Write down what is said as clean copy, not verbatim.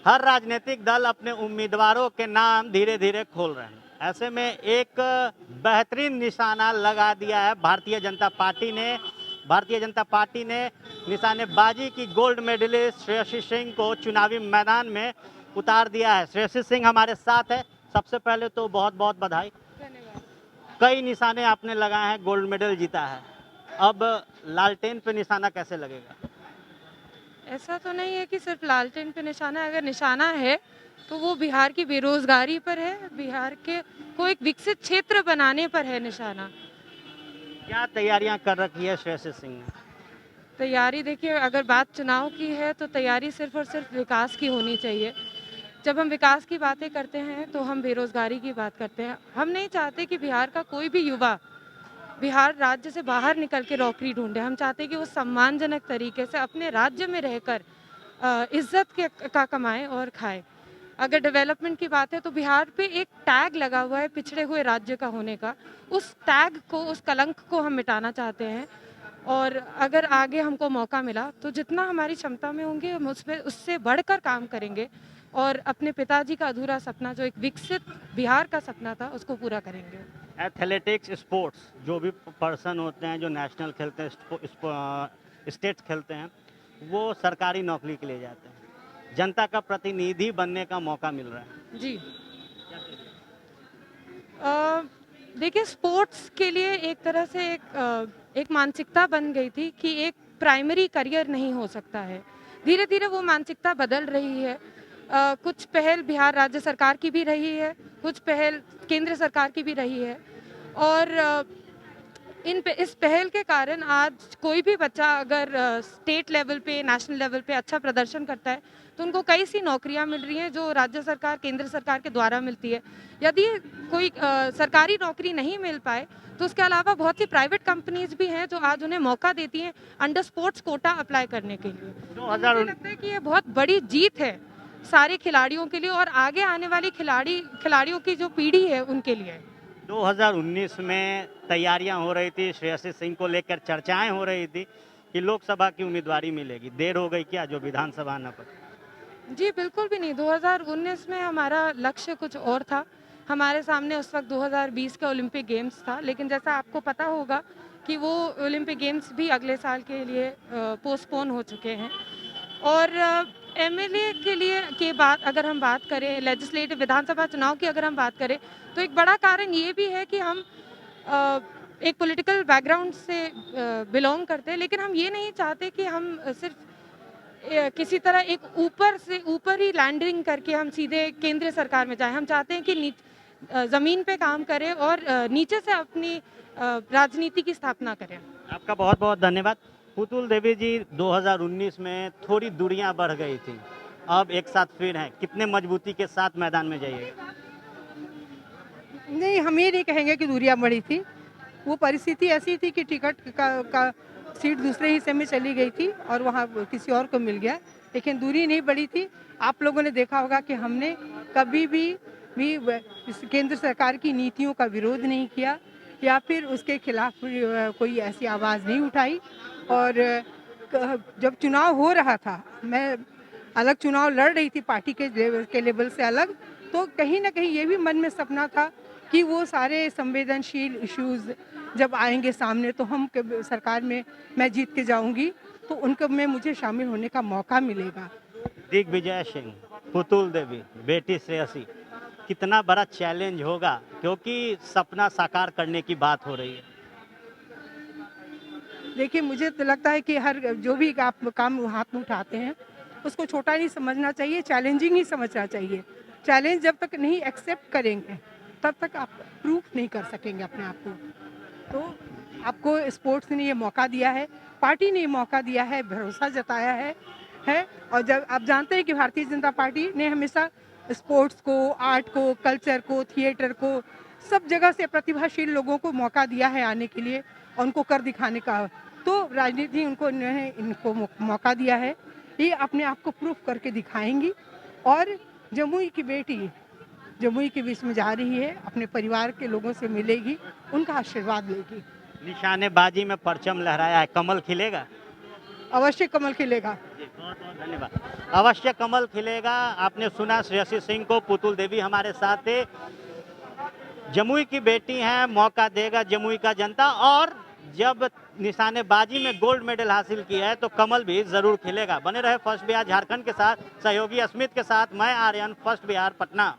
हर राजनीतिक दल अपने उम्मीदवारों के नाम धीरे धीरे खोल रहे हैं। ऐसे में एक बेहतरीन निशाना लगा दिया है भारतीय जनता पार्टी ने। भारतीय जनता पार्टी ने निशानेबाजी की गोल्ड मेडलिस्ट श्रेयसी सिंह को चुनावी मैदान में उतार दिया है। श्रेयसी सिंह हमारे साथ है। सबसे पहले तो बहुत बहुत बधाई। कई निशाने आपने लगाए हैं, गोल्ड मेडल जीता है, अब लालटेन पे निशाना कैसे लगेगा? ऐसा तो नहीं है कि सिर्फ लालटेन पे निशाना है। अगर निशाना है तो वो बिहार की बेरोजगारी पर है, बिहार के को एक विकसित क्षेत्र बनाने पर है निशाना। क्या तैयारियां कर रखी है श्रेयसी सिंह ने? तैयारी देखिए, अगर बात चुनाव की है तो तैयारी सिर्फ और सिर्फ विकास की होनी चाहिए। जब हम विकास की बातें करते हैं तो हम बेरोजगारी की बात करते हैं। हम नहीं चाहते कि बिहार का कोई भी युवा बिहार राज्य से बाहर निकल के नौकरी ढूंढे। हम चाहते हैं कि वो सम्मानजनक तरीके से अपने राज्य में रहकर इज्जत के का कमाए और खाए। अगर डेवलपमेंट की बात है तो बिहार पे एक टैग लगा हुआ है पिछड़े हुए राज्य का होने का। उस टैग को, उस कलंक को हम मिटाना चाहते हैं। और अगर आगे हमको मौका मिला तो जितना हमारी क्षमता में होंगे हम उसमें उससे बढ़कर काम करेंगे और अपने पिताजी का अधूरा सपना, जो एक विकसित बिहार का सपना था, उसको पूरा करेंगे। एथलेटिक्स स्पोर्ट्स जो भी पर्सन होते हैं जो नेशनल खेलते हैं, स्टेट खेलते हैं, वो सरकारी नौकरी के लिए जाते हैं। जनता का प्रतिनिधि बनने का मौका मिल रहा है। जी। अ, देखिए, स्पोर्ट्स के लिए एक तरह से एक मानसिकता बन गई थी कि एक प्राइमरी करियर नहीं हो सकता है। धीरे धीरे वो मानसिकता बदल रही है। कुछ पहल बिहार राज्य सरकार की भी रही है, कुछ पहल केंद्र सरकार की भी रही है। और इस पहल के कारण आज कोई भी बच्चा अगर स्टेट लेवल पे, नेशनल लेवल पे अच्छा प्रदर्शन करता है तो उनको कई सी नौकरियां मिल रही हैं जो राज्य सरकार, केंद्र सरकार के द्वारा मिलती है। यदि कोई सरकारी नौकरी नहीं मिल पाए तो उसके अलावा बहुत सी प्राइवेट कंपनीज भी हैं जो आज उन्हें मौका देती हैं अंडर स्पोर्ट्स कोटा अप्लाई करने के लिए। तो मुझे 2000 लगता है कि ये बहुत बड़ी जीत है सारे खिलाड़ियों के लिए और आगे आने वाली खिलाड़ियों की जो पीढ़ी है उनके लिए। 2019 में तैयारियां हो रही थी, श्रेयसी सिंह को लेकर चर्चाएं हो रही थी कि लोकसभा की उम्मीदवारी मिलेगी। देर हो गई क्या जो विधानसभा न पर? जी, बिल्कुल भी नहीं। 2019 में हमारा लक्ष्य कुछ और था। हमारे सामने उस वक़्त 2020 का ओलंपिक गेम्स था, लेकिन जैसा आपको पता होगा कि वो ओलंपिक गेम्स भी अगले साल के लिए पोस्टपोन हो चुके हैं। और एमएलए के लिए के बाद अगर हम बात करें, लेजिस्लेटिव विधानसभा चुनाव की अगर हम बात करें, तो एक बड़ा कारण ये भी है कि हम अ, एक पॉलिटिकल बैकग्राउंड से बिलॉन्ग करते हैं, लेकिन हम ये नहीं चाहते कि हम सिर्फ़ किसी तरह एक ऊपर से ऊपर ही लैंडिंग करके हम सीधे केंद्र सरकार में जाएं। हम चाहते हैं कि ज़मीन पे काम करें और नीचे से अपनी राजनीति की स्थापना करें। आपका बहुत बहुत धन्यवाद। पुतुल देवी जी, 2019 में थोड़ी दूरियां बढ़ गई थी, अब एक साथ फिर हैं। कितने मजबूती के साथ मैदान में जाइएगा? नहीं, हम ये नहीं कहेंगे कि दूरियां बढ़ी थी। वो परिस्थिति ऐसी थी कि टिकट का सीट दूसरे हिस्से में चली गई थी और वहाँ किसी और को मिल गया, लेकिन दूरी नहीं बढ़ी थी। आप लोगों ने देखा होगा कि हमने कभी भी इस केंद्र सरकार की नीतियों का विरोध नहीं किया या फिर उसके खिलाफ कोई ऐसी आवाज़ नहीं उठाई। और जब चुनाव हो रहा था, मैं अलग चुनाव लड़ रही थी पार्टी के लेवल से अलग, तो कहीं ना कहीं ये भी मन में सपना था कि वो सारे संवेदनशील इश्यूज जब आएंगे सामने तो हम सरकार में मैं जीत के जाऊंगी, तो उनको में मुझे शामिल होने का मौका मिलेगा। दिग्विजय सिंह, पुतुल देवी, बेटी श्रेयसी, कितना बड़ा चैलेंज होगा, क्योंकि सपना साकार करने की बात हो रही है। देखिए, मुझे तो लगता है कि हर जो भी आप काम हाथ में उठाते हैं उसको छोटा नहीं समझना चाहिए, चैलेंजिंग ही समझना चाहिए। चैलेंज जब तक नहीं एक्सेप्ट करेंगे तब तक आप प्रूफ नहीं कर सकेंगे अपने आप को। तो आपको स्पोर्ट्स ने ये मौका दिया है, पार्टी ने ये मौका दिया है, भरोसा जताया है। और जब आप जानते हैं कि भारतीय जनता पार्टी ने हमेशा स्पोर्ट्स को, आर्ट को, कल्चर को, थिएटर को, सब जगह से प्रतिभाशील लोगों को मौका दिया है आने के लिए और उनको कर दिखाने का। तो राजनीति उनको ने इनको मौका दिया है, ये अपने आप को प्रूफ करके दिखाएंगी। और जमुई की बेटी जमुई के बीच में जा रही है, अपने परिवार के लोगों से मिलेगी, उनका आशीर्वाद लेगी। निशानेबाजी में परचम लहराया है, कमल खिलेगा? अवश्य कमल खिलेगा। बहुत बहुत धन्यवाद। अवश्य कमल खिलेगा। आपने सुना श्रेयसी सिंह को, पुतुल देवी हमारे साथ थे। जमुई की बेटी हैं, मौका देगा जमुई का जनता, और जब निशानेबाजी में गोल्ड मेडल हासिल किया है तो कमल भी जरूर खिलेगा। बने रहे फर्स्ट बिहार झारखंड के साथ, सहयोगी अस्मित के साथ मैं आर्यन, फर्स्ट बिहार पटना।